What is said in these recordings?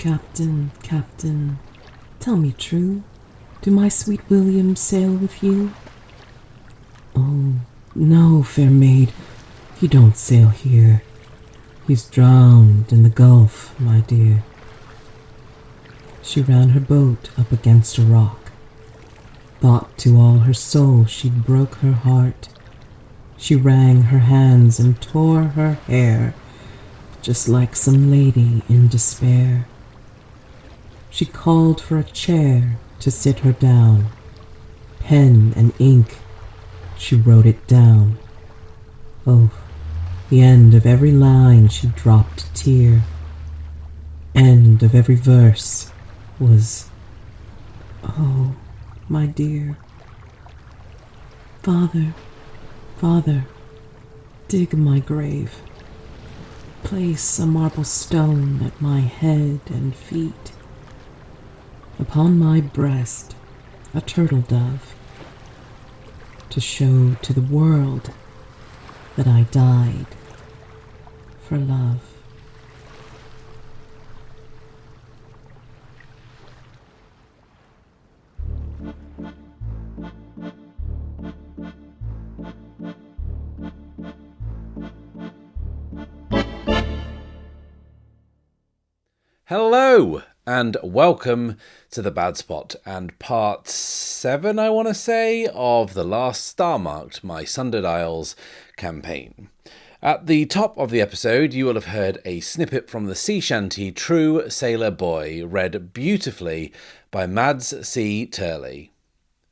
Captain, Captain, tell me true, do my sweet William sail with you? Oh, no, fair maid, he don't sail here. He's drowned in the gulf, my dear. She ran her boat up against a rock. Thought to all her soul she'd broke her heart. She wrung her hands and tore her hair, just like some lady in despair. She called for a chair to sit her down. Pen and ink, she wrote it down. Oh, the end of every line she dropped a tear. End of every verse was, oh, my dear. Father, Father, dig my grave. Place a marble stone at my head and feet. Upon my breast a turtle dove, to show to the world that I died for love. Hello and welcome to The Bad Spot and part 7, I want to say, of the Last Starmarked, my Sundered Isles campaign. At the top of the episode, you will have heard a snippet from the sea shanty True Sailor Boy, read beautifully by Mads C. Turley.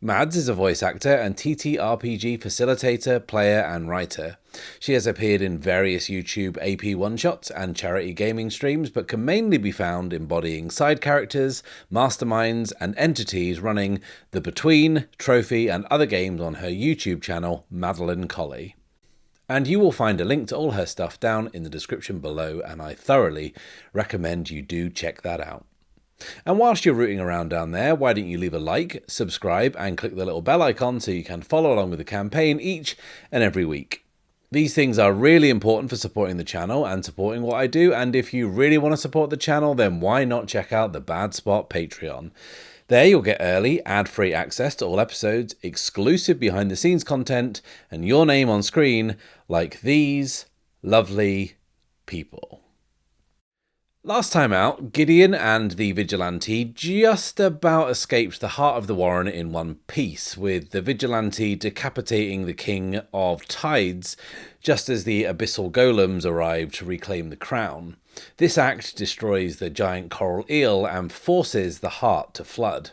Mads is a voice actor and TTRPG facilitator, player and writer. She has appeared in various YouTube AP one-shots and charity gaming streams, but can mainly be found embodying side characters, masterminds and entities running the Between, Trophy and other games on her YouTube channel, Madeline Colley. And you will find a link to all her stuff down in the description below, and I thoroughly recommend you do check that out. And whilst you're rooting around down there, why don't you leave a like, subscribe and click the little bell icon so you can follow along with the campaign each and every week. These things are really important for supporting the channel and supporting what I do, and if you really want to support the channel, then why not check out the Bad Spot Patreon. There you'll get early, ad-free access to all episodes, exclusive behind-the-scenes content, and your name on screen like these lovely people. Last time out, Gideon and the Vigilante just about escaped the heart of the Warren in one piece, with the Vigilante decapitating the King of Tides just as the Abyssal Golems arrived to reclaim the crown. This act destroys the giant coral eel and forces the heart to flood.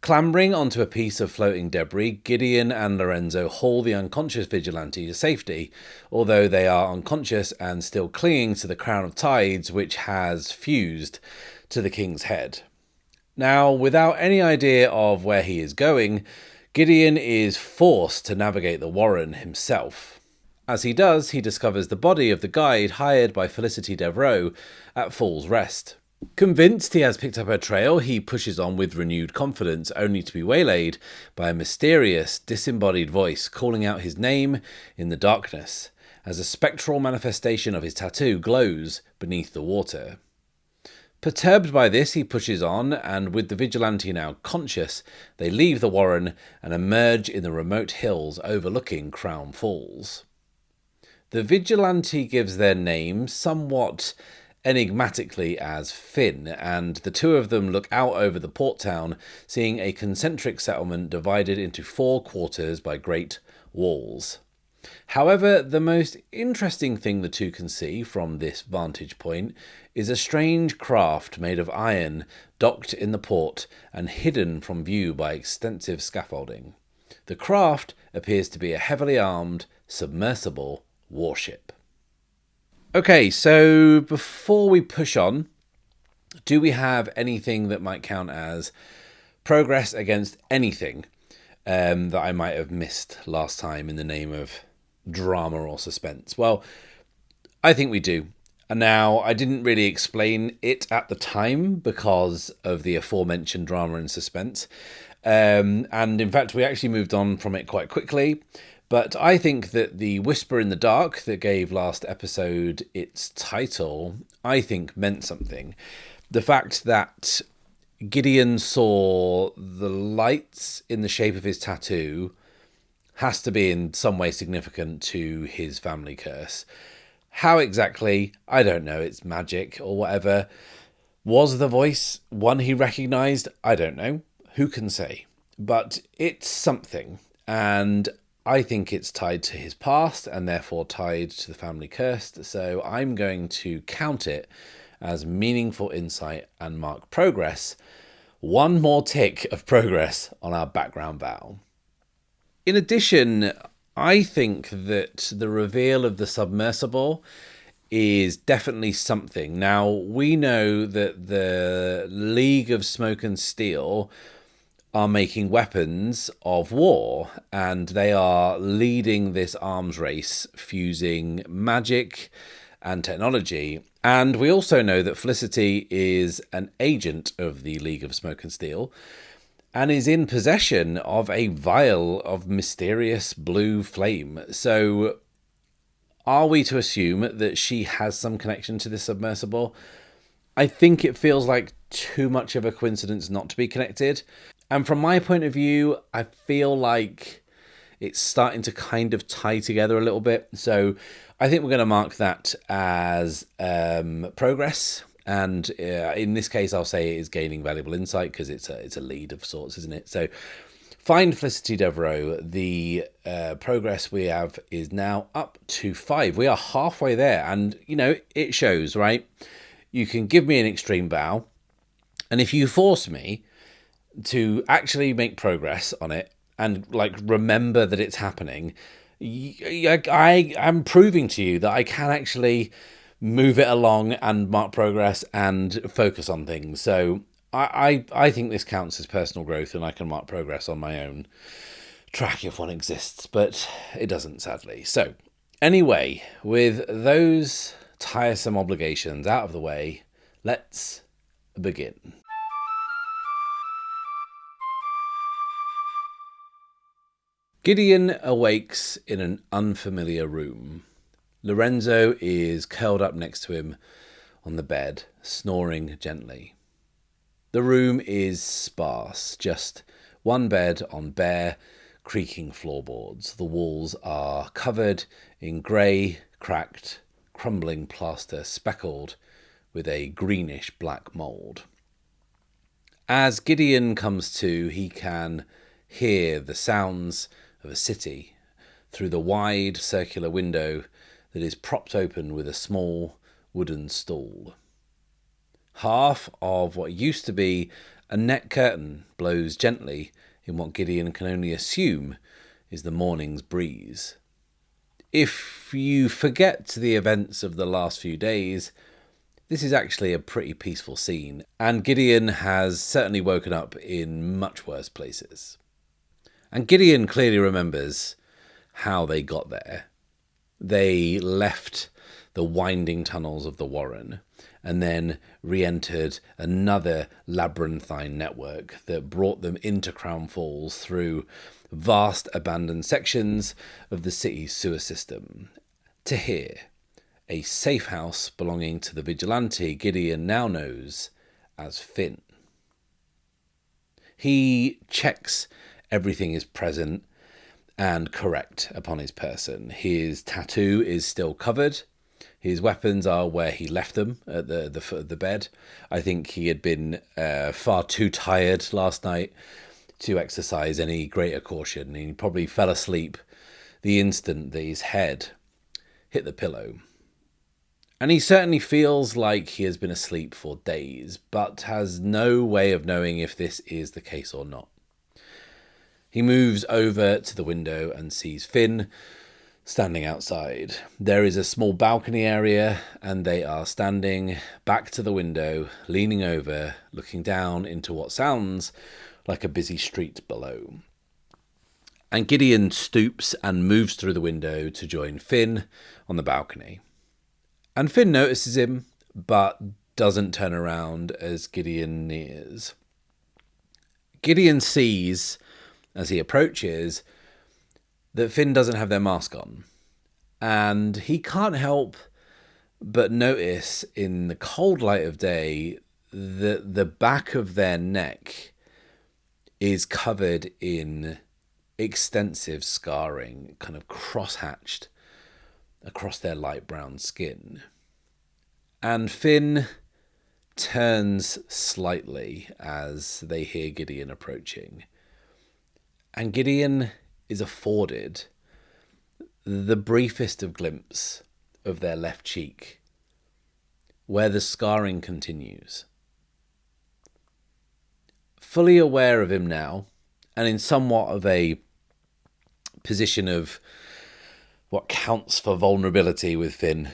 Clambering onto a piece of floating debris, Gideon and Lorenzo haul the unconscious Vigilante to safety, although they are unconscious and still clinging to the crown of tides, which has fused to the king's head. Now, without any idea of where he is going, Gideon is forced to navigate the Warren himself. As he does, he discovers the body of the guide hired by Felicity Devereaux at Fool's Rest. Convinced he has picked up her trail, he pushes on with renewed confidence, only to be waylaid by a mysterious, disembodied voice calling out his name in the darkness, as a spectral manifestation of his tattoo glows beneath the water. Perturbed by this, he pushes on, and with the Vigilante now conscious, they leave the Warren and emerge in the remote hills overlooking Crown Falls. The Vigilante gives their name somewhat enigmatically as Finn, and the two of them look out over the port town, seeing a concentric settlement divided into 4 quarters by great walls. However, the most interesting thing the two can see from this vantage point is a strange craft made of iron docked in the port and hidden from view by extensive scaffolding. The craft appears to be a heavily armed, submersible warship. Okay, so before we push on, do we have anything that might count as progress against anything that I might have missed last time in the name of drama or suspense? Well, I think we do. And now, I didn't really explain it at the time because of the aforementioned drama and suspense. And in fact, we actually moved on from it quite quickly. But I think that the whisper in the dark that gave last episode its title, I think meant something. The fact that Gideon saw the lights in the shape of his tattoo has to be in some way significant to his family curse. How exactly? I don't know. It's magic or whatever. Was the voice one he recognised? I don't know. Who can say? But it's something. And I think it's tied to his past and therefore tied to the family curse. So I'm going to count it as meaningful insight and mark progress. One more tick of progress on our background vow. In addition, I think that the reveal of the submersible is definitely something. Now, we know that the League of Smoke and Steel are making weapons of war, and they are leading this arms race, fusing magic and technology. And we also know that Felicity is an agent of the League of Smoke and Steel and is in possession of a vial of mysterious blue flame. So are we to assume that she has some connection to this submersible? I think it feels like too much of a coincidence not to be connected. And from my point of view, I feel like it's starting to kind of tie together a little bit. So I think we're going to mark that as progress. And in this case, I'll say it is gaining valuable insight because it's a lead of sorts, isn't it? So find Felicity Devereaux. The progress we have is now up to 5. We are halfway there. And, you know, it shows, right? You can give me an extreme vow. And if you force me to actually make progress on it and like remember that it's happening, I'm proving to you that I can actually move it along and mark progress and focus on things. So I think this counts as personal growth, and I can mark progress on my own track if one exists, but it doesn't, sadly. So anyway, with those tiresome obligations out of the way, let's begin. Gideon awakes in an unfamiliar room. Lorenzo is curled up next to him on the bed, snoring gently. The room is sparse, just one bed on bare, creaking floorboards. The walls are covered in grey, cracked, crumbling plaster speckled with a greenish-black mould. As Gideon comes to, he can hear the sounds of a city through the wide circular window that is propped open with a small wooden stool. Half of what used to be a net curtain blows gently in what Gideon can only assume is the morning's breeze. If you forget the events of the last few days, this is actually a pretty peaceful scene, and Gideon has certainly woken up in much worse places. And Gideon clearly remembers how they got there. They left the winding tunnels of the Warren and then re-entered another labyrinthine network that brought them into Crown Falls through vast abandoned sections of the city's sewer system. To here, a safe house belonging to the vigilante Gideon now knows as Finn. He checks everything is present and correct upon his person. His tattoo is still covered. His weapons are where he left them at the foot of the bed. I think he had been far too tired last night to exercise any greater caution. He probably fell asleep the instant that his head hit the pillow. And he certainly feels like he has been asleep for days, but has no way of knowing if this is the case or not. He moves over to the window and sees Finn standing outside. There is a small balcony area, and they are standing back to the window, leaning over, looking down into what sounds like a busy street below. And Gideon stoops and moves through the window to join Finn on the balcony. And Finn notices him, but doesn't turn around as Gideon nears. Gideon sees, as he approaches, that Finn doesn't have their mask on. And he can't help but notice in the cold light of day the back of their neck is covered in extensive scarring, kind of cross-hatched across their light brown skin. And Finn turns slightly as they hear Gideon approaching. And Gideon is afforded the briefest of glimpse of their left cheek, where the scarring continues. Fully aware of him now, and in somewhat of a position of what counts for vulnerability with Finn,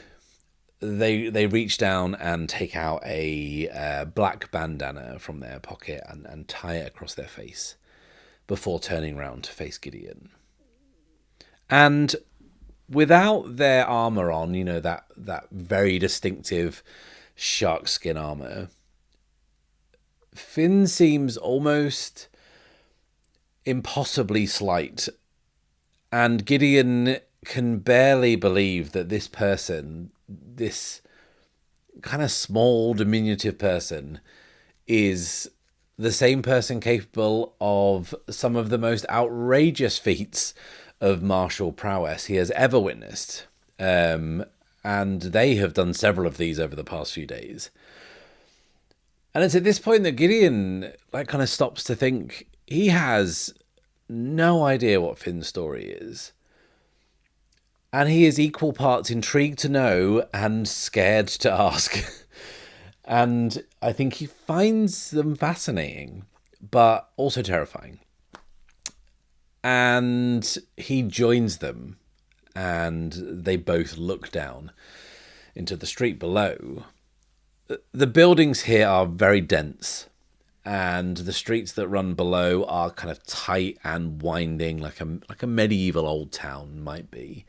they reach down and take out a black bandana from their pocket and tie it across their face before turning round to face Gideon. And without their armour on, you know, that very distinctive shark skin armour, Finn seems almost impossibly slight. And Gideon can barely believe that this person, this kind of small, diminutive person, is the same person capable of some of the most outrageous feats of martial prowess he has ever witnessed. And they have done several of these over the past few days. And it's at this point that Gideon kind of stops to think he has no idea what Finn's story is. And he is equal parts intrigued to know and scared to ask. And I think he finds them fascinating, but also terrifying. And he joins them, and they both look down into the street below. The buildings here are very dense, and the streets that run below are kind of tight and winding, like a medieval old town might be.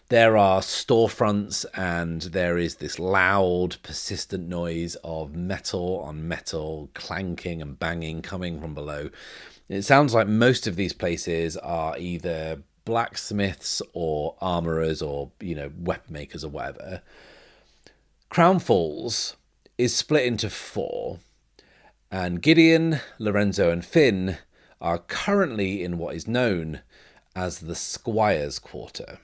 There are storefronts, and there is this loud, persistent noise of metal on metal, clanking and banging coming from below. It sounds like most of these places are either blacksmiths or armourers or, weapon makers or whatever. Crown Falls is split into 4, and Gideon, Lorenzo and Finn are currently in what is known as the Squire's Quarter.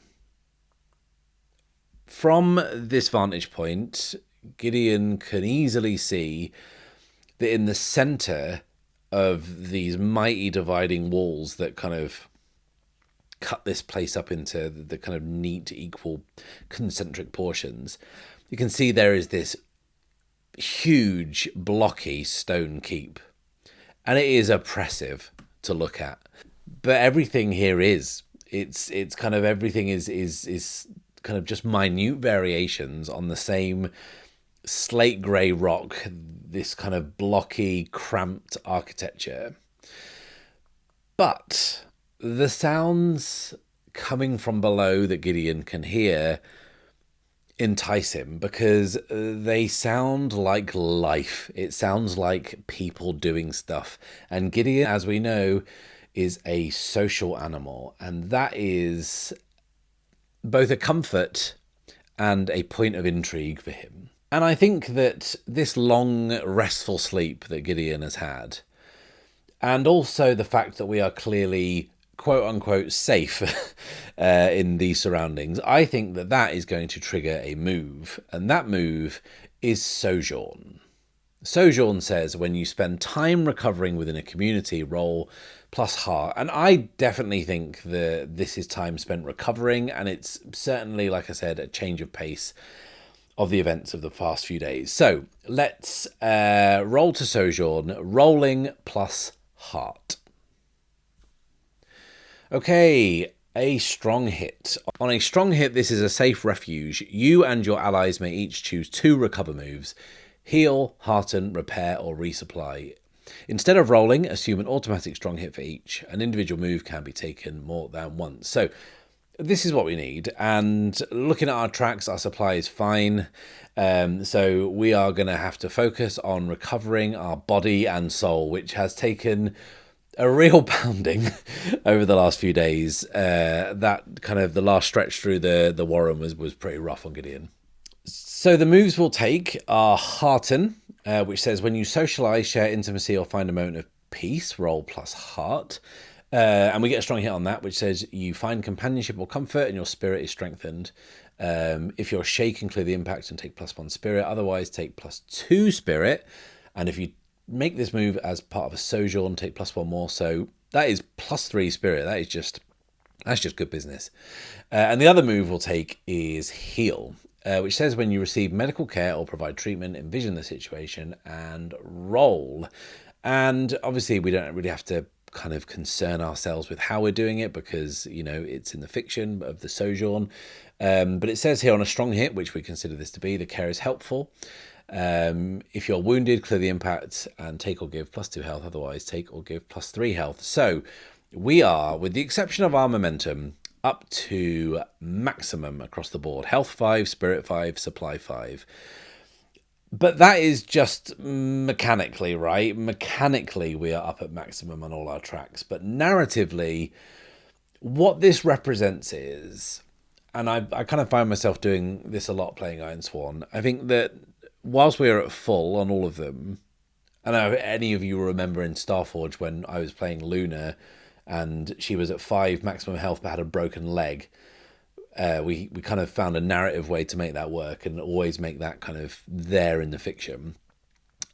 From this vantage point, Gideon can easily see that in the centre of these mighty dividing walls that kind of cut this place up into the kind of neat, equal, concentric portions, you can see there is this huge, blocky stone keep. And it is oppressive to look at. But everything here is. It's kind of everything is kind of just minute variations on the same slate grey rock, this kind of blocky, cramped architecture. But the sounds coming from below that Gideon can hear entice him because they sound like life. It sounds like people doing stuff. And Gideon, as we know, is a social animal, and that is both a comfort and a point of intrigue for him. And I think that this long, restful sleep that Gideon has had, and also the fact that we are clearly, quote-unquote, safe in these surroundings, I think that that is going to trigger a move. And that move is Sojourn. Sojourn says when you spend time recovering within a community, roll plus heart. And I definitely think that this is time spent recovering, and it's certainly, like I said, a change of pace of the events of the past few days. So let's roll to Sojourn, rolling plus heart. Okay, a strong hit. On a strong hit, this is a safe refuge. You and your allies may each choose 2 recover moves: heal, hearten, repair, or resupply. Instead of rolling, assume an automatic strong hit for each. An individual move can be taken more than once. So this is what we need. And looking at our tracks, our supply is fine. So we are going to have to focus on recovering our body and soul, which has taken a real pounding over the last few days. That kind of the last stretch through the Warren was pretty rough on Gideon. So the moves we'll take are Hearten, which says when you socialize, share intimacy, or find a moment of peace, roll plus heart. And we get a strong hit on that, which says you find companionship or comfort and your spirit is strengthened. If you're shaken, clear the impact and take +1 spirit. Otherwise, take +2 spirit. And if you make this move as part of a sojourn, take +1 more. So that is +3 spirit. That's just good business. And the other move we'll take is heal, which says when you receive medical care or provide treatment, envision the situation and roll. And obviously we don't really have to kind of concern ourselves with how we're doing it because, you know, it's in the fiction of the sojourn. But it says here on a strong hit, which we consider this to be, the care is helpful. If you're wounded, clear the impact and take or give +2 health. Otherwise, take or give +3 health. So we are, with the exception of our momentum, up to maximum across the board. Health 5, spirit 5, supply 5. But that is just mechanically, right? Mechanically, we are up at maximum on all our tracks. But narratively, what this represents is, and I kind of find myself doing this a lot playing Ironsworn, I think that whilst we're at full on all of them, I don't know if any of you remember in Starforged when I was playing Luna and she was at 5 maximum health but had a broken leg. We kind of found a narrative way to make that work and always make that kind of there in the fiction.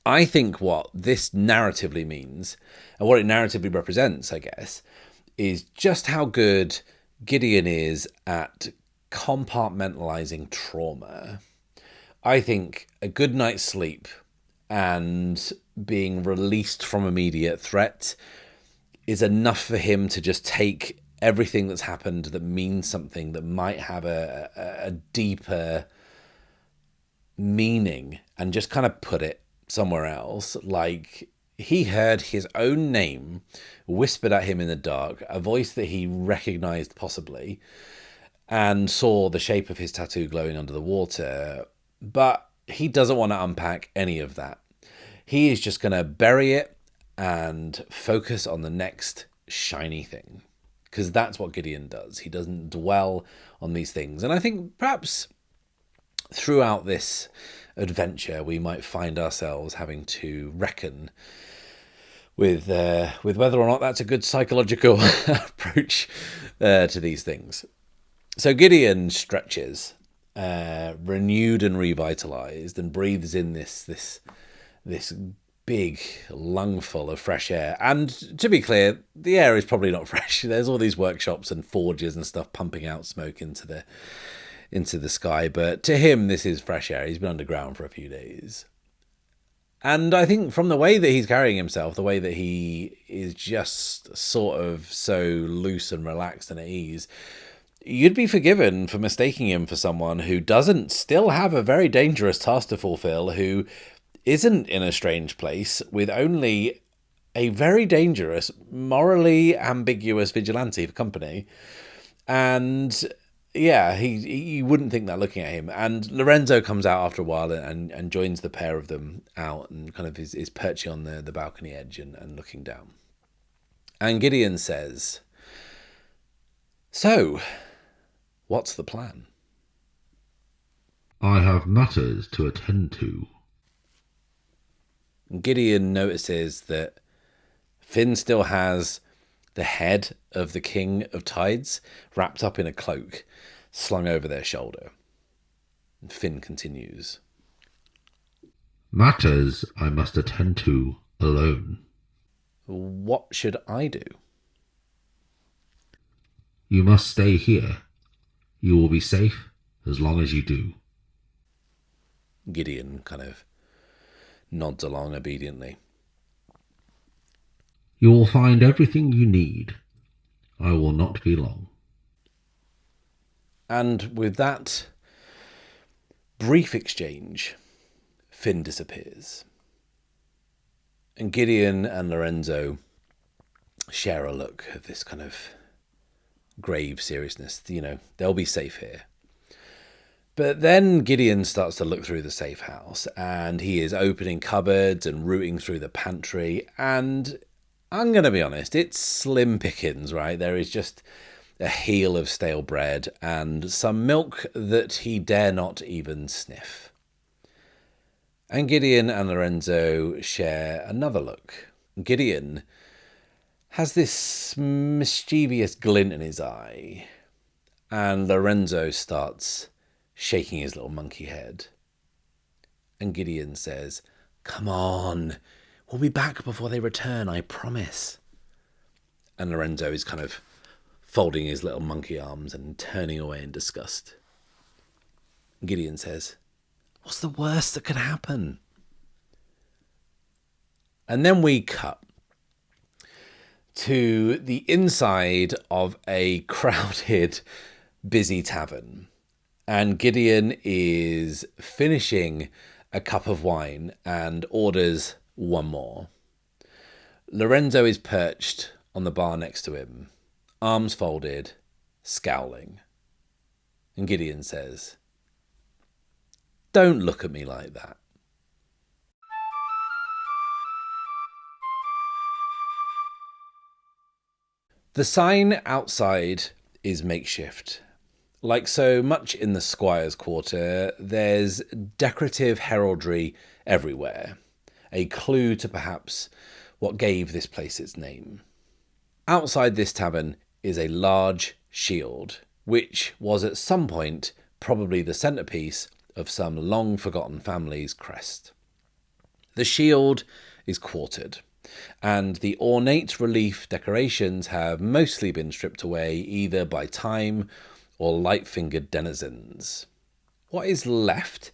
I think what this narratively means, and what it narratively represents, I guess, is just how good Gideon is at compartmentalizing trauma. I think a good night's sleep and being released from immediate threat is enough for him to just take everything that's happened that means something that might have a deeper meaning and just kind of put it somewhere else. Like, he heard his own name whispered at him in the dark, a voice that he recognized possibly, and saw the shape of his tattoo glowing under the water. But he doesn't want to unpack any of that. He is just going to bury it and focus on the next shiny thing. Because that's what Gideon does. He doesn't dwell on these things. And I think perhaps throughout this adventure, we might find ourselves having to reckon with whether or not that's a good psychological approach to these things. So Gideon stretches, renewed and revitalized, and breathes in this big lungful of fresh air. And to be clear, the air is probably not fresh. There's all these workshops and forges and stuff pumping out smoke into the sky, but to him this is fresh air. He's been underground for a few days. And I think from the way that he's carrying himself, the way that he is just sort of so loose and relaxed and at ease, you'd be forgiven for mistaking him for someone who doesn't still have a very dangerous task to fulfill, who isn't in a strange place with only a very dangerous, morally ambiguous vigilante for company. And yeah, he wouldn't think that looking at him. And Lorenzo comes out after a while and joins the pair of them out and kind of is perching on the balcony edge and looking down. And Gideon says, "So, what's the plan?" "I have matters to attend to." Gideon notices that Finn still has the head of the King of Tides wrapped up in a cloak, slung over their shoulder. And Finn continues, "Matters I must attend to alone." "What should I do?" "You must stay here. You will be safe as long as you do." Gideon kind of nods along obediently. "You will find everything you need. I will not be long." And with that brief exchange, Finn disappears. And Gideon and Lorenzo share a look of this kind of grave seriousness. You know, they'll be safe here. But then Gideon starts to look through the safe house, and he is opening cupboards and rooting through the pantry, and I'm going to be honest, it's slim pickings, right? There is just a heel of stale bread and some milk that he dare not even sniff. And Gideon and Lorenzo share another look. Gideon has this mischievous glint in his eye, and Lorenzo starts shaking his little monkey head. And Gideon says, "Come on, we'll be back before they return, I promise." And Lorenzo is kind of folding his little monkey arms and turning away in disgust. Gideon says, "What's the worst that could happen?" And then we cut to the inside of a crowded, busy tavern. And Gideon is finishing a cup of wine and orders one more. Lorenzo is perched on the bar next to him, arms folded, scowling. And Gideon says, "Don't look at me like that." The sign outside is makeshift. Like so much in the Squire's quarter, there's decorative heraldry everywhere, a clue to perhaps what gave this place its name. Outside this tavern is a large shield, which was at some point probably the centrepiece of some long-forgotten family's crest. The shield is quartered, and the ornate relief decorations have mostly been stripped away either by time or light-fingered denizens. What is left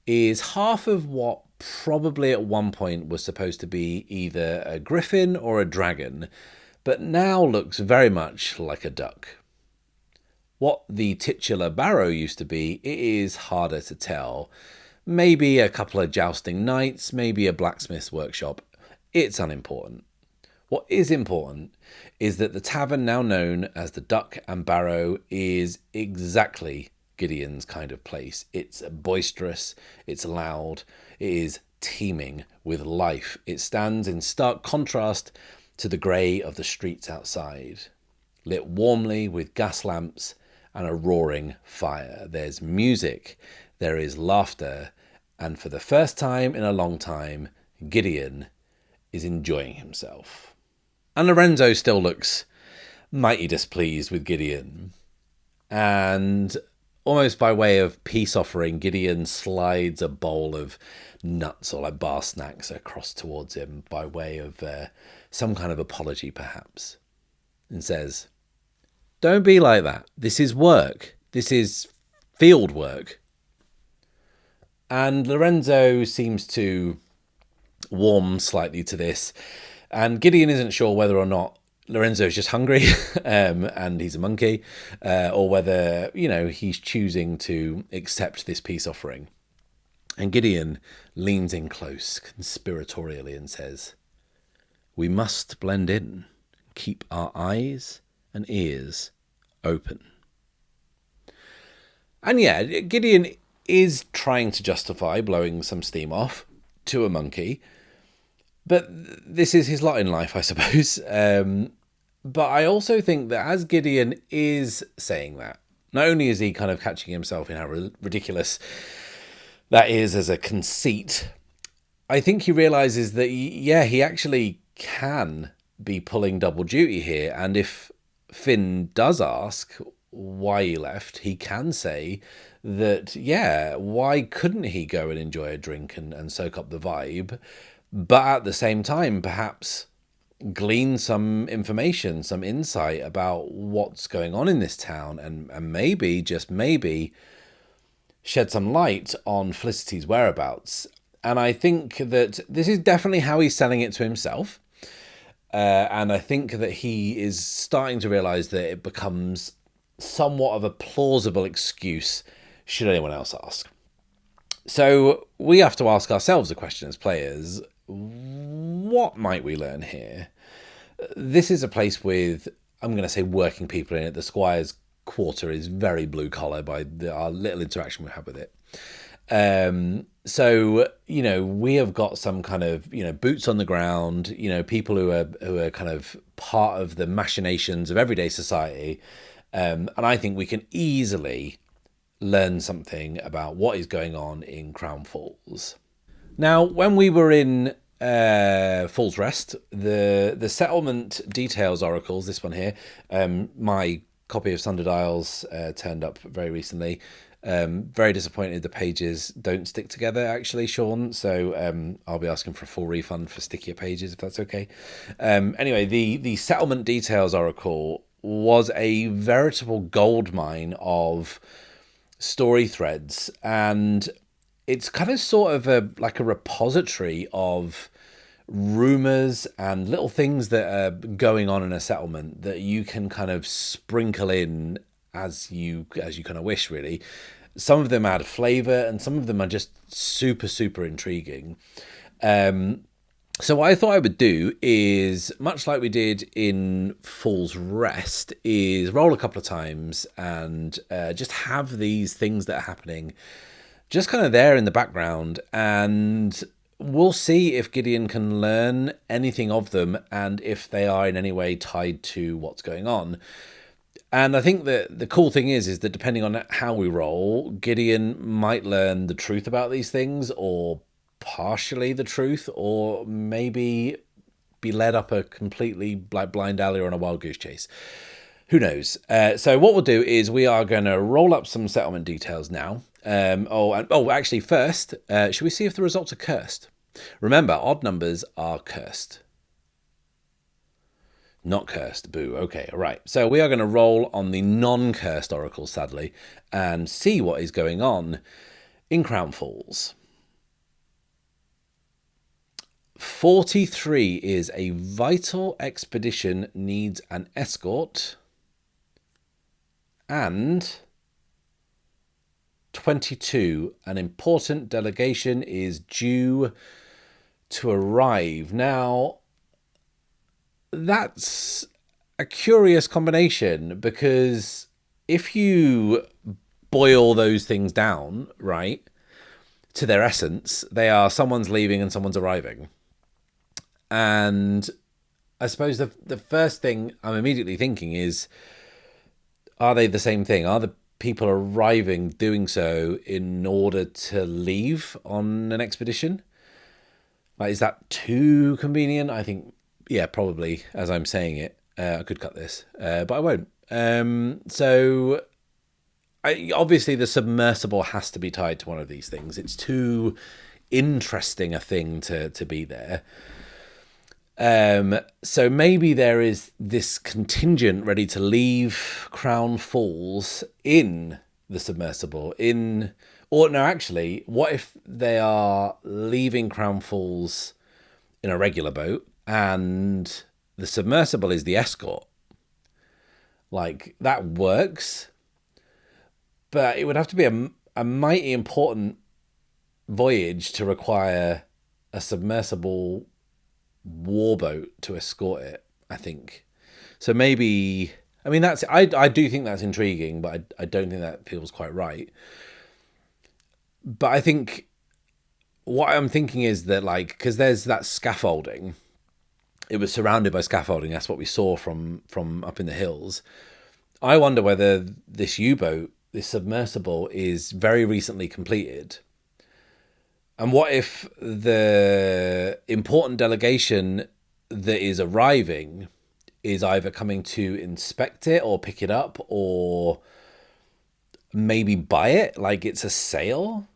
is half of what probably at one point was supposed to be either a griffin or a dragon, but now looks very much like a duck. What the titular barrow used to be, it is harder to tell. Maybe a couple of jousting knights, maybe a blacksmith's workshop. It's unimportant. What is important is that the tavern now known as the Duck and Barrow is exactly Gideon's kind of place. It's boisterous, it's loud, it is teeming with life. It stands in stark contrast to the grey of the streets outside, lit warmly with gas lamps and a roaring fire. There's music, there is laughter, and for the first time in a long time, Gideon is enjoying himself. And Lorenzo still looks mighty displeased with Gideon. And almost by way of peace offering, Gideon slides a bowl of nuts or like bar snacks across towards him by way of some kind of apology perhaps. And says, "Don't be like that. This is work. This is field work." And Lorenzo seems to warm slightly to this. And Gideon isn't sure whether or not Lorenzo is just hungry and he's a monkey, or whether, he's choosing to accept this peace offering. And Gideon leans in close conspiratorially and says, "We must blend in, keep our eyes and ears open." And yeah, Gideon is trying to justify blowing some steam off to a monkey, but this is his lot in life, I suppose. But I also think that as Gideon is saying that, not only is he kind of catching himself in how ridiculous that is as a conceit, I think he realises that, he actually can be pulling double duty here. And if Finn does ask why he left, he can say that, why couldn't he go and enjoy a drink and soak up the vibe? But at the same time, perhaps glean some information, some insight about what's going on in this town, and maybe, just maybe, shed some light on Felicity's whereabouts. And I think that this is definitely how he's selling it to himself. And I think that he is starting to realise that it becomes somewhat of a plausible excuse should anyone else ask. So we have to ask ourselves a question as players. What might we learn here? This is a place with, I'm going to say, working people in it. The Squire's quarter is very blue collar by our little interaction we have with it. So, we have got some kind of, boots on the ground, people who are kind of part of the machinations of everyday society. And I think we can easily learn something about what is going on in Crown Falls. Now, when we were in Falls Rest, the settlement details oracles, this one here, my copy of Sundered Isles turned up very recently. Very disappointed the pages don't stick together, actually, Shawn. So I'll be asking for a full refund for stickier pages, if that's okay. Anyway, the settlement details oracle was a veritable goldmine of story threads, and it's kind of sort of a repository of rumors and little things that are going on in a settlement that you can kind of sprinkle in as you kind of wish, really. Some of them add flavor and some of them are just super intriguing. So what I thought I would do is, much like we did in Falls Rest, is roll a couple of times and just have these things that are happening just kind of there in the background, and we'll see if Gideon can learn anything of them and if they are in any way tied to what's going on. And I think that the cool thing is that depending on how we roll, Gideon might learn the truth about these things, or partially the truth, or maybe be led up a completely blind alley or on a wild goose chase. Who knows? So what we'll do is we are going to roll up some settlement details now. Actually, first, should we see if the results are cursed? Remember, odd numbers are cursed. Not cursed. Boo. Okay, all right. So we are going to roll on the non-cursed oracle, sadly, and see what is going on in Crown Falls. 43 is a vital expedition needs an escort, and 22, an important delegation is due to arrive. Now, that's a curious combination, because if you boil those things down, right, to their essence, they are someone's leaving and someone's arriving. And I suppose the first thing I'm immediately thinking is, are they the same thing? Are the people arriving doing so in order to leave on an expedition? Like, is that too convenient? I think, yeah, probably, as I'm saying it. I could cut this, but I won't. Obviously the submersible has to be tied to one of these things. It's too interesting a thing to be there. So maybe there is this contingent ready to leave Crown Falls in the submersible. Actually, what if they are leaving Crown Falls in a regular boat and the submersible is the escort? Like, that works, but it would have to be a mighty important voyage to require a submersible warboat to escort it, I think. So maybe, I mean, I do think that's intriguing, but I don't think that feels quite right. But I think what I'm thinking is that, like, because there's that scaffolding, it was surrounded by scaffolding. That's what we saw from up in the hills. I wonder whether this U-boat, this submersible, is very recently completed. And what if the important delegation that is arriving is either coming to inspect it or pick it up or maybe buy it, like it's a sale?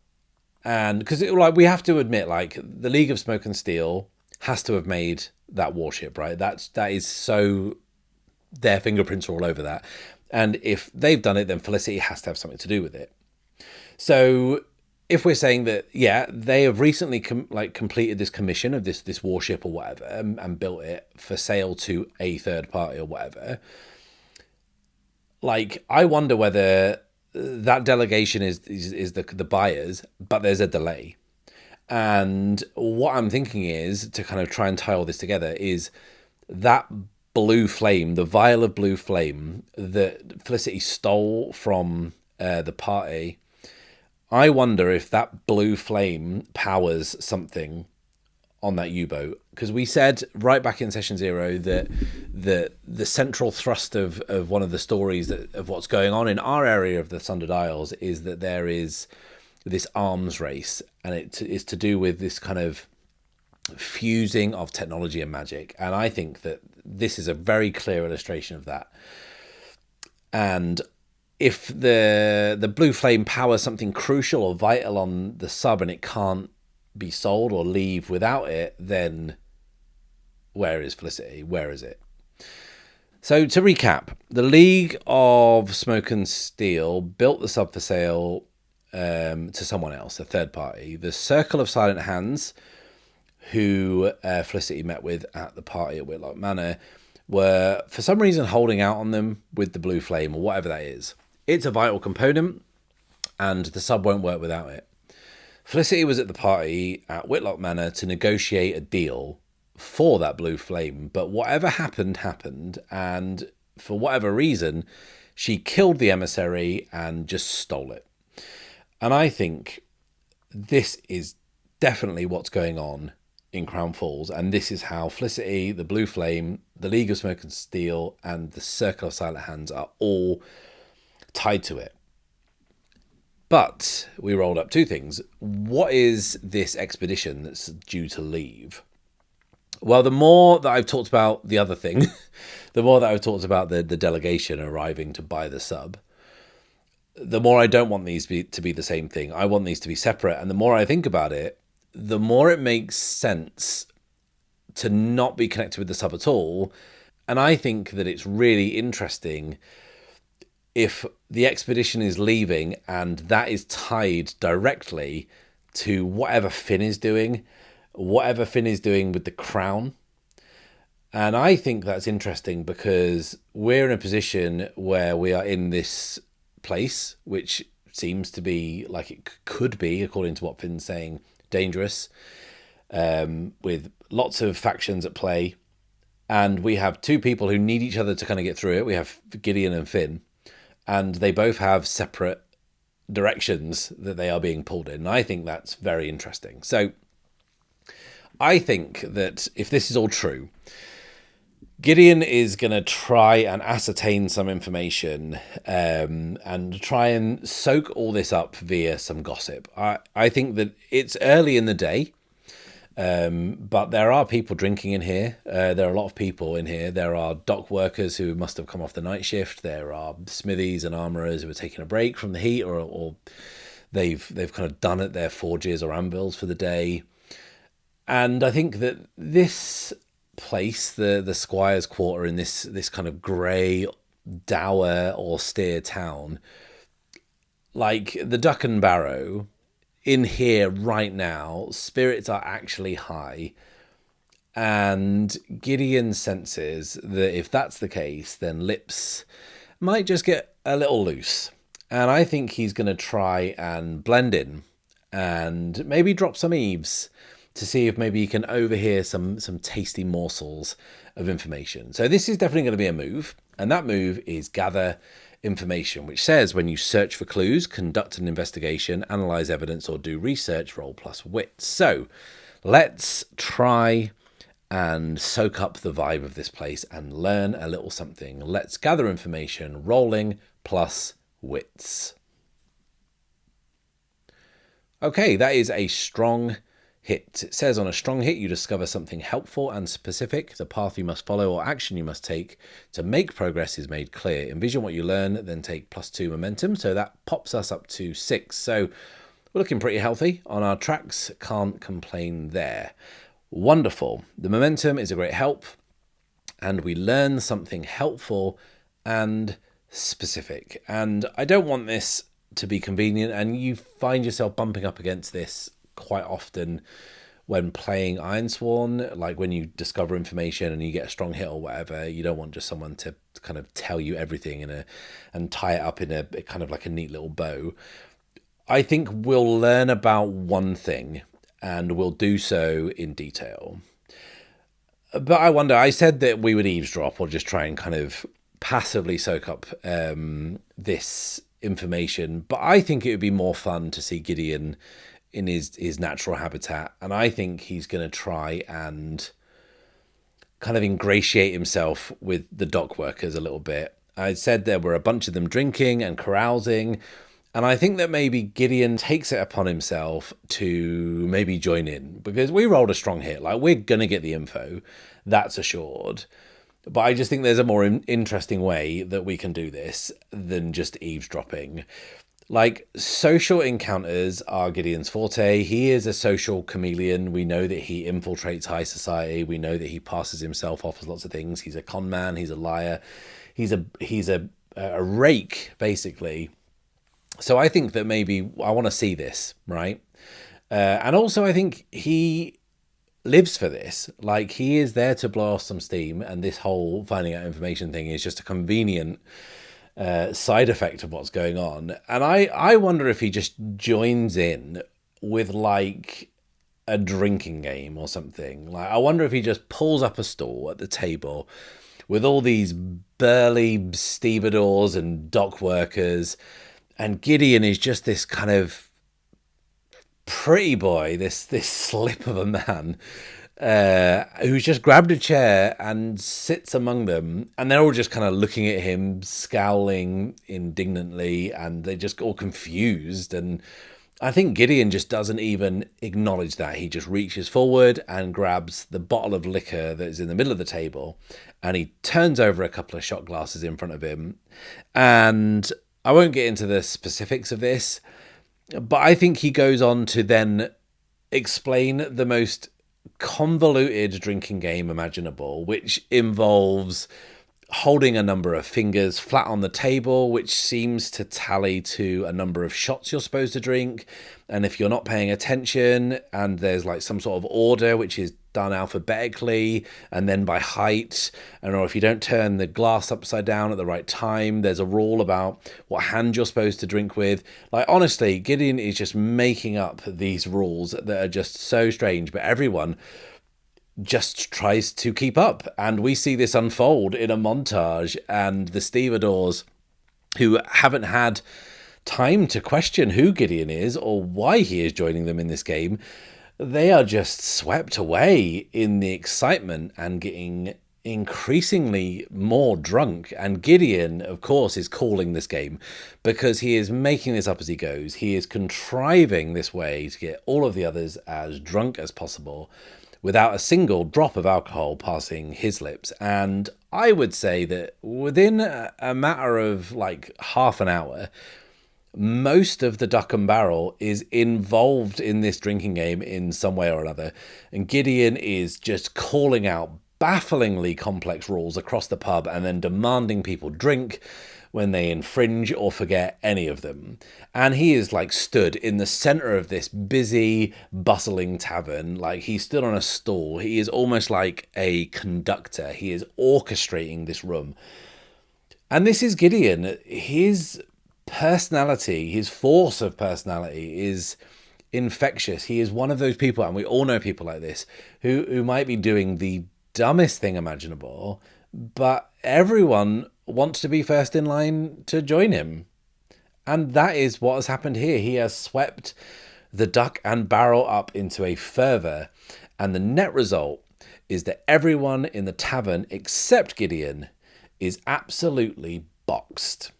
And because we have to admit, like, the League of Smoke and Steel has to have made that warship, right? That is so, their fingerprints are all over that. And if they've done it, then Felicity has to have something to do with it. So if we're saying that, yeah, they have recently completed this commission of this warship or whatever, and built it for sale to a third party or whatever, like, I wonder whether that delegation is the buyers, but there's a delay. And what I'm thinking is, to kind of try and tie all this together, is that blue flame, the vial of blue flame that Felicity stole from the party. I wonder if that blue flame powers something on that U-boat, because we said right back in Session 0 that the central thrust of one of the stories of what's going on in our area of the Sundered Isles is that there is this arms race, and it is to do with this kind of fusing of technology and magic. And I think that this is a very clear illustration of that. And if the blue flame powers something crucial or vital on the sub and it can't be sold or leave without it, then where is Felicity? Where is it? So to recap, the League of Smoke and Steel built the sub for sale to someone else, a third party. The Circle of Silent Hands, who Felicity met with at the party at Whitlock Manor, were for some reason holding out on them with the blue flame or whatever that is. It's a vital component, and the sub won't work without it. Felicity was at the party at Whitlock Manor to negotiate a deal for that blue flame, but whatever happened, and for whatever reason, she killed the emissary and just stole it. And I think this is definitely what's going on in Crown Falls, and this is how Felicity, the blue flame, the League of Smoke and Steel, and the Circle of Silent Hands are all tied to it. But we rolled up two things. What is this expedition that's due to leave? Well, the more that I've talked about the other thing, the more that I've talked about the delegation arriving to buy the sub, the more I don't want these to be the same thing. I want these to be separate. And the more I think about it, the more it makes sense to not be connected with the sub at all. And I think that it's really interesting if the expedition is leaving and that is tied directly to whatever Finn is doing with the crown. And I think that's interesting because we're in a position where we are in this place, which seems to be like it could be, according to what Finn's saying, dangerous, with lots of factions at play. And we have two people who need each other to kind of get through it. We have Gideon and Finn, and they both have separate directions that they are being pulled in. And I think that's very interesting. So I think that if this is all true, Gideon is going to try and ascertain some information and try and soak all this up via some gossip. I think that it's early in the day, but there are people drinking in here. There are a lot of people in here. There are dock workers who must have come off the night shift. There are smithies and armourers who are taking a break from the heat, or they've kind of done at their forges or anvils for the day. And I think that this place, the Squire's Quarter, in this kind of grey, dour, austere town, like the Duck and Barrow, in here right now, spirits are actually high. And Gideon senses that if that's the case, then lips might just get a little loose. And I think he's going to try and blend in and maybe drop some eaves to see if maybe he can overhear some tasty morsels of information. So this is definitely going to be a move, and that move is gather information, which says when you search for clues, conduct an investigation, analyze evidence, or do research, roll plus wit. So let's try and soak up the vibe of this place and learn a little something. Let's gather information, rolling plus wits. Okay, that is a strong hit. It says on a strong hit, you discover something helpful and specific. The path you must follow or action you must take to make progress is made clear. Envision what you learn, then take +2 momentum. So that pops us up to 6. So we're looking pretty healthy on our tracks. Can't complain there. Wonderful. The momentum is a great help, and we learn something helpful and specific. And I don't want this to be convenient, and you find yourself bumping up against this quite often when playing Ironsworn, like when you discover information and you get a strong hit or whatever. You don't want just someone to kind of tell you everything and tie it up in a kind of like a neat little bow. I think we'll learn about one thing and we'll do so in detail. But I wonder, I said that we would eavesdrop or just try and kind of passively soak up this information, but I think it would be more fun to see Gideon in his natural habitat, and I think he's going to try and kind of ingratiate himself with the dock workers a little bit. I said there were a bunch of them drinking and carousing, And I think that maybe Gideon takes it upon himself to maybe join in, because we rolled a strong hit. Like, we're going to get the info, that's assured. But I just think there's a more interesting way that we can do this than just eavesdropping. Like, social encounters are Gideon's forte. He is a social chameleon. We know that he infiltrates high society. We know that he passes himself off as lots of things. He's a con man. He's a liar. He's a rake, basically. So I think that maybe I want to see this, right? And also I think he lives for this. Like, he is there to blow off some steam, and this whole finding out information thing is just a convenient side effect of what's going on. And I wonder if he just joins in with like a drinking game or something. Like, I wonder if he just pulls up a stool at the table with all these burly stevedores and dock workers, and Gideon is just this kind of pretty boy, this slip of a man, who's just grabbed a chair and sits among them, and they're all just kind of looking at him, scowling indignantly, and they're just all confused. And I think Gideon just doesn't even acknowledge that. He just reaches forward and grabs the bottle of liquor that is in the middle of the table, and he turns over a couple of shot glasses in front of him. And I won't get into the specifics of this, but I think he goes on to then explain the most convoluted drinking game imaginable, which involves holding a number of fingers flat on the table, which seems to tally to a number of shots you're supposed to drink. And if you're not paying attention, and there's like some sort of order which is done alphabetically and then by height, and or if you don't turn the glass upside down at the right time, there's a rule about what hand you're supposed to drink with. Like, honestly, Gideon is just making up these rules that are just so strange, but everyone just tries to keep up. And we see this unfold in a montage, and the stevedores, who haven't had time to question who Gideon is or why he is joining them in this game, they are just swept away in the excitement and getting increasingly more drunk. And Gideon, of course, is calling this game because he is making this up as he goes. He is contriving this way to get all of the others as drunk as possible without a single drop of alcohol passing his lips. And I would say that within a matter of like half an hour, most of the duck and barrel is involved in this drinking game in some way or another. And Gideon is just calling out bafflingly complex rules across the pub and then demanding people drink when they infringe or forget any of them. And he is like stood in the center of this busy, bustling tavern. Like, he stood on a stool. He is almost like a conductor. He is orchestrating this room. And this is Gideon. His personality, his force of personality is infectious. He is one of those people, and we all know people like this, who might be doing the dumbest thing imaginable, but everyone wants to be first in line to join him. And that is what has happened here. He has swept the duck and barrel up into a fervor, and the net result is that everyone in the tavern except Gideon is absolutely boxed.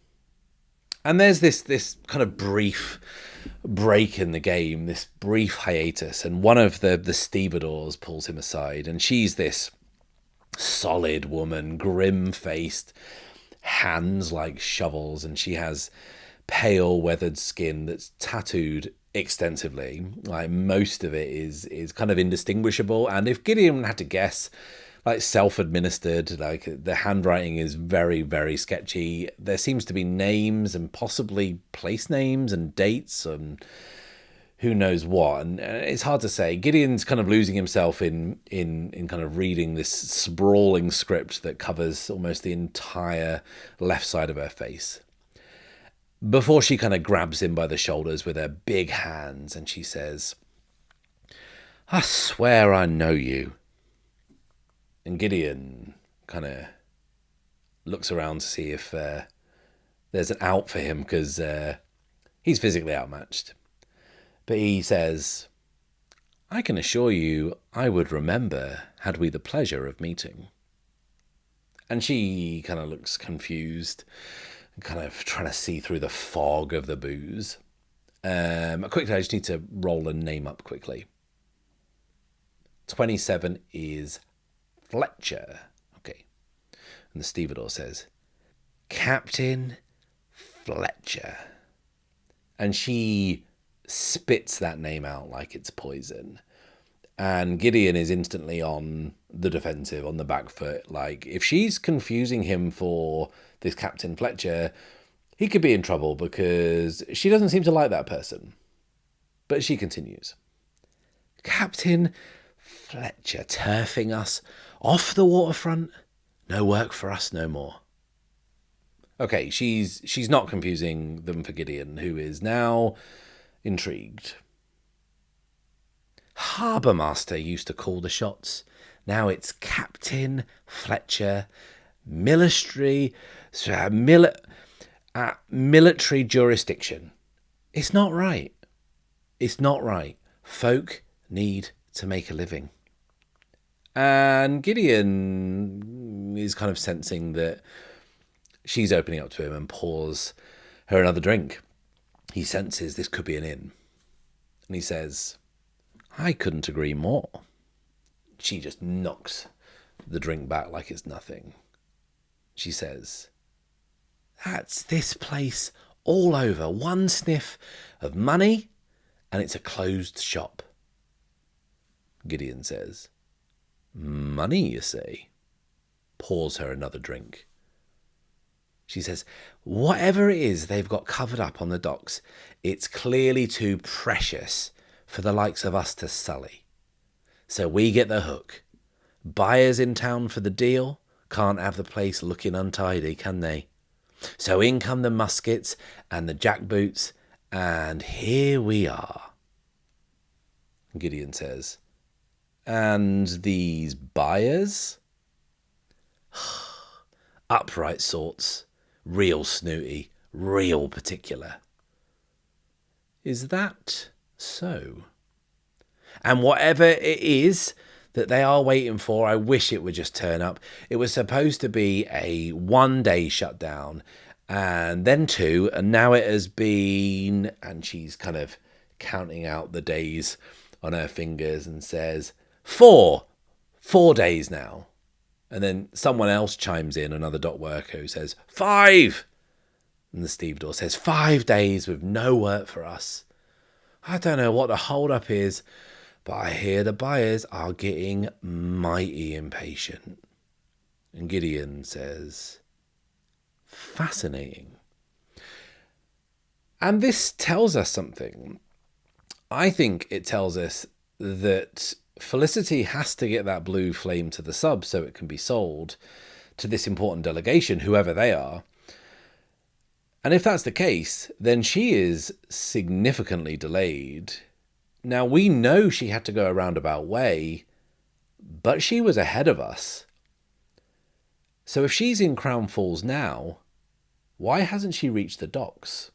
And there's this kind of brief break in the game, this brief hiatus, and one of the stevedores pulls him aside, and she's this solid woman, grim-faced, hands like shovels, and she has pale, weathered skin that's tattooed extensively. Like, most of it is kind of indistinguishable, and if Gideon had to guess, like, self-administered, like, the handwriting is very, very sketchy. There seems to be names and possibly place names and dates and who knows what, and it's hard to say. Gideon's kind of losing himself in kind of reading this sprawling script that covers almost the entire left side of her face, before she kind of grabs him by the shoulders with her big hands, and she says, "I swear I know you." And Gideon kind of looks around to see if there's an out for him, because he's physically outmatched. But he says, "I can assure you I would remember had we the pleasure of meeting." And she kind of looks confused, kind of trying to see through the fog of the booze. Quickly, I just need to roll a name up quickly. 27 is Fletcher. Okay. And the stevedore says, Captain Fletcher. And she spits that name out like it's poison. And Gideon is instantly on the defensive, on the back foot. Like, if she's confusing him for this Captain Fletcher, he could be in trouble because she doesn't seem to like that person. But she continues. Captain Fletcher turfing us off the waterfront? No work for us no more. Okay, she's not confusing them for Gideon, who is now intrigued. Harbour Master used to call the shots. Now it's Captain Fletcher, military jurisdiction. It's not right. It's not right. Folk need to make a living. And Gideon is kind of sensing that she's opening up to him and pours her another drink. He senses this could be an in. And he says, I couldn't agree more. She just knocks the drink back like it's nothing. She says, that's this place all over. One sniff of money and it's a closed shop. Gideon says, money, you say? Pours her another drink. She says, whatever it is they've got covered up on the docks, it's clearly too precious for the likes of us to sully. So we get the hook. Buyers in town for the deal can't have the place looking untidy, can they? So in come the muskets and the jackboots, and here we are. Gideon says, and these buyers? Upright sorts, real snooty, real particular. Is that so? And whatever it is that they are waiting for, I wish it would just turn up. It was supposed to be a 1-day shutdown, and then 2, and now it has been, and she's kind of counting out the days on her fingers and says, 4 days now. And then someone else chimes in, another dock worker, who says, 5. And the stevedore says, 5 days with no work for us. I don't know what the hold-up is, but I hear the buyers are getting mighty impatient. And Gideon says, fascinating. And this tells us something. I think it tells us that Felicity has to get that blue flame to the sub so it can be sold to this important delegation, whoever they are. And if that's the case, then she is significantly delayed. Now, we know she had to go a roundabout way, but she was ahead of us. So if she's in Crown Falls now, why hasn't she reached the docks?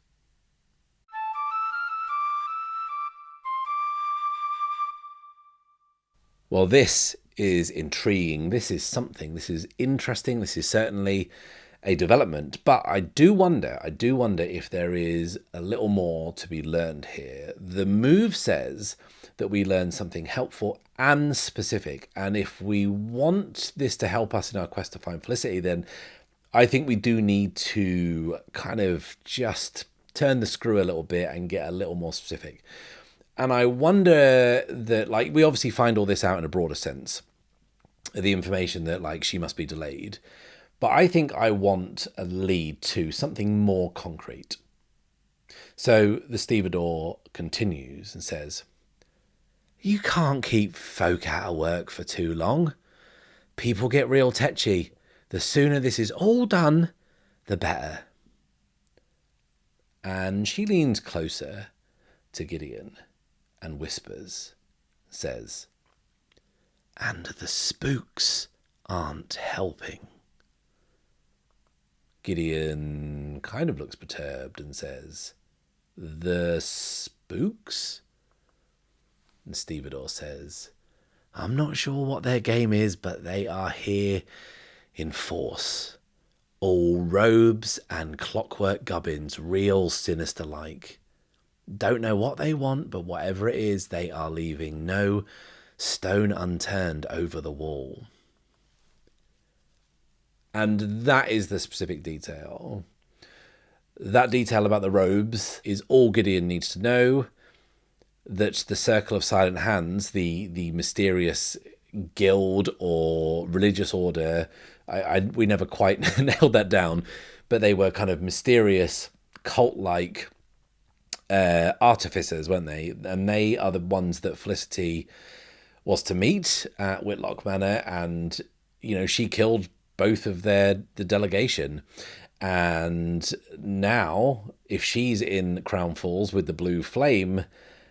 Well, this is intriguing. This is something. This is interesting. This is certainly a development. But I do wonder if there is a little more to be learned here. The move says that we learn something helpful and specific. And if we want this to help us in our quest to find Felicity, then I think we do need to kind of just turn the screw a little bit and get a little more specific. And I wonder that, like, we obviously find all this out in a broader sense, the information that, like, she must be delayed. But I think I want a lead to something more concrete. So the stevedore continues and says, you can't keep folk out of work for too long. People get real tetchy. The sooner this is all done, the better. And she leans closer to Gideon and whispers, says, and the spooks aren't helping. Gideon kind of looks perturbed and says, the spooks? And stevedore says, I'm not sure what their game is, but they are here in force. All robes and clockwork gubbins, real sinister like. Don't know what they want, but whatever it is, they are leaving no stone unturned over the wall. And that is the specific detail. That detail about the robes is all Gideon needs to know. That the Circle of Silent Hands, the mysterious guild or religious order, we never quite nailed that down, but they were kind of mysterious, cult-like artificers, weren't they? And they are the ones that Felicity was to meet at Whitlock Manor, and she killed both of the delegation. And now, if she's in Crown Falls with the blue flame,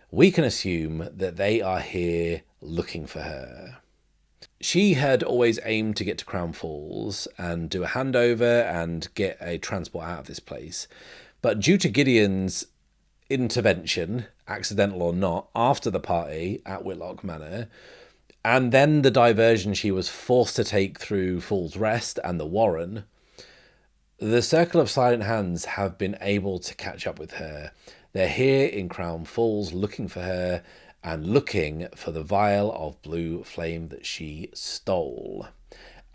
we can assume that they are here looking for her. She had always aimed to get to Crown Falls and do a handover and get a transport out of this place. But due to Gideon's intervention, accidental or not, after the party at Whitlock Manor, and then the diversion she was forced to take through Falls Rest and the Warren, the Circle of Silent Hands have been able to catch up with her. They're here in Crown Falls looking for her and looking for the vial of blue flame that she stole.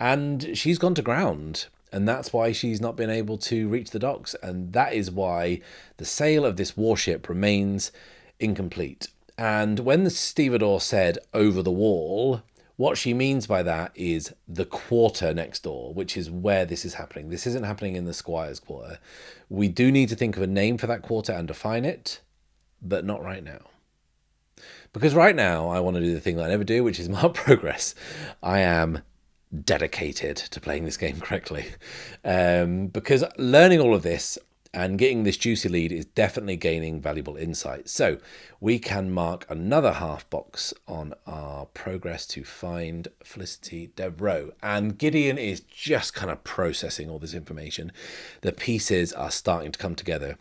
And she's gone to ground, and that's why she's not been able to reach the docks, and that is why the sale of this warship remains incomplete. And when the stevedore said over the wall, what she means by that is the quarter next door, which is where this is happening. This isn't happening in the Squire's quarter. We do need to think of a name for that quarter and define it, but not right now. Because right now, I want to do the thing that I never do, which is mark progress. I am dedicated to playing this game correctly. Because learning all of this and getting this juicy lead is definitely gaining valuable insight. So we can mark another half box on our progress to find Felicity Devereaux. And Gideon is just kind of processing all this information. The pieces are starting to come together.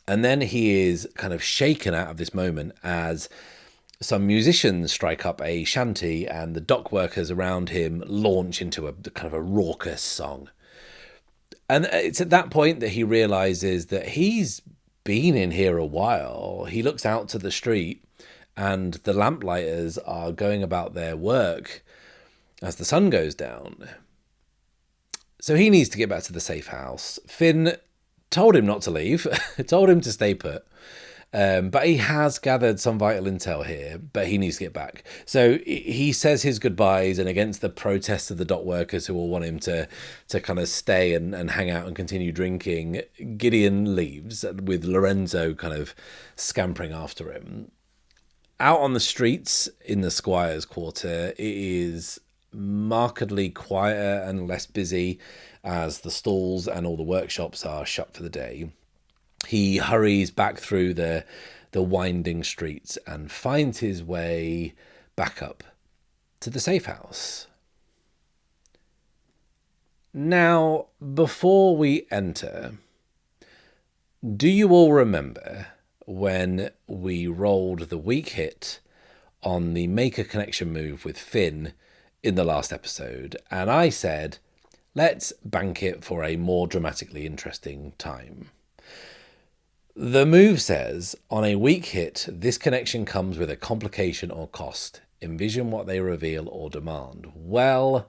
And then he is kind of shaken out of this moment as some musicians strike up a shanty and the dock workers around him launch into a kind of a raucous song. And it's at that point that he realizes that he's been in here a while. He looks out to the street and the lamplighters are going about their work as the sun goes down. So he needs to get back to the safe house. Finn told him not to leave, told him to stay put. But he has gathered some vital intel here, but he needs to get back. So he says his goodbyes, and against the protests of the dock workers who will want him to kind of stay and hang out and continue drinking, Gideon leaves with Lorenzo kind of scampering after him. Out on the streets in the Squire's quarter, it is markedly quieter and less busy as the stalls and all the workshops are shut for the day. He hurries back through the winding streets and finds his way back up to the safe house. Now, before we enter, do you all remember when we rolled the weak hit on the make a connection move with Finn in the last episode? And I said, let's bank it for a more dramatically interesting time. The move says, on a weak hit, this connection comes with a complication or cost. Envision what they reveal or demand. Well,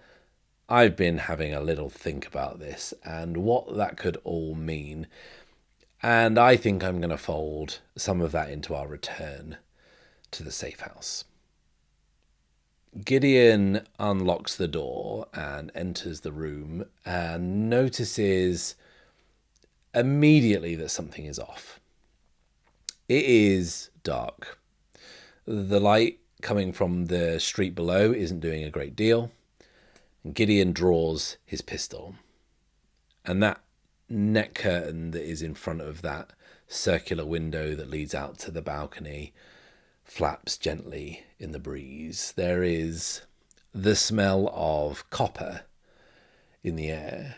I've been having a little think about this and what that could all mean. And I think I'm going to fold some of that into our return to the safe house. Gideon unlocks the door and enters the room and notices immediately that something is off. It is dark. The light coming from the street below isn't doing a great deal. Gideon draws his pistol. And that net curtain that is in front of that circular window that leads out to the balcony flaps gently in the breeze. There is the smell of copper in the air.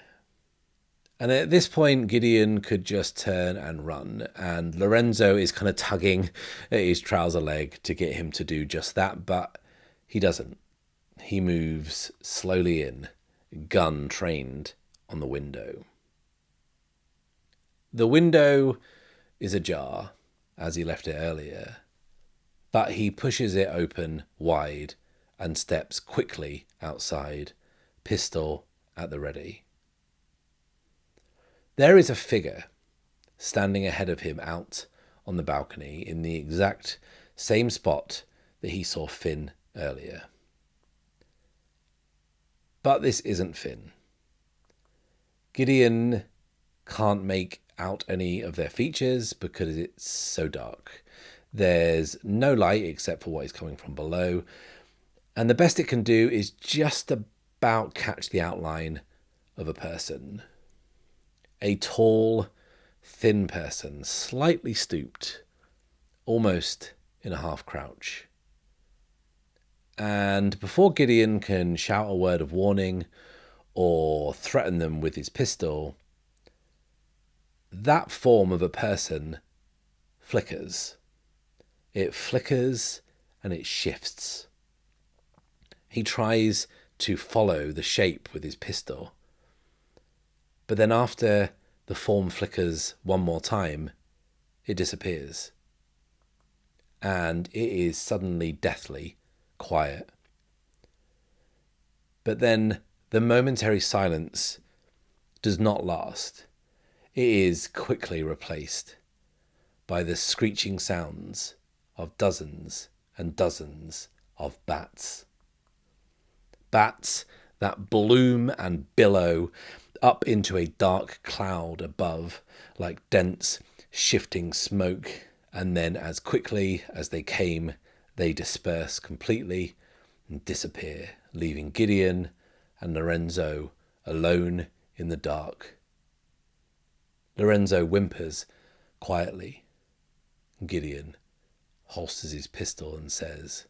And at this point, Gideon could just turn and run, and Lorenzo is kind of tugging at his trouser leg to get him to do just that, but he doesn't. He moves slowly in, gun trained on the window. The window is ajar, as he left it earlier, but he pushes it open wide and steps quickly outside, pistol at the ready. There is a figure standing ahead of him out on the balcony in the exact same spot that he saw Finn earlier. But this isn't Finn. Gideon can't make out any of their features because it's so dark. There's no light except for what is coming from below, and the best it can do is just about catch the outline of a person. A tall, thin person, slightly stooped, almost in a half crouch. And before Gideon can shout a word of warning or threaten them with his pistol, that form of a person flickers. It flickers and it shifts. He tries to follow the shape with his pistol, but then after the form flickers one more time, it disappears. And it is suddenly deathly quiet. But then the momentary silence does not last. It is quickly replaced by the screeching sounds of dozens and dozens of bats. Bats that bloom and billow up into a dark cloud above, like dense, shifting smoke, and then as quickly as they came, they disperse completely and disappear, leaving Gideon and Lorenzo alone in the dark. Lorenzo whimpers quietly. Gideon holsters his pistol and says,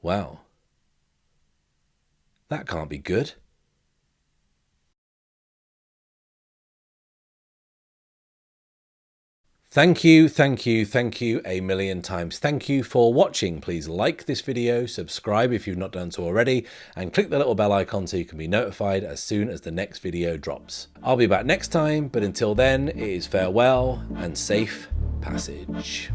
"Well, that can't be good." Thank you a million times. Thank you for watching. Please like this video, subscribe if you've not done so already, and click the little bell icon so you can be notified as soon as the next video drops. I'll be back next time, but until then, it is farewell and safe passage.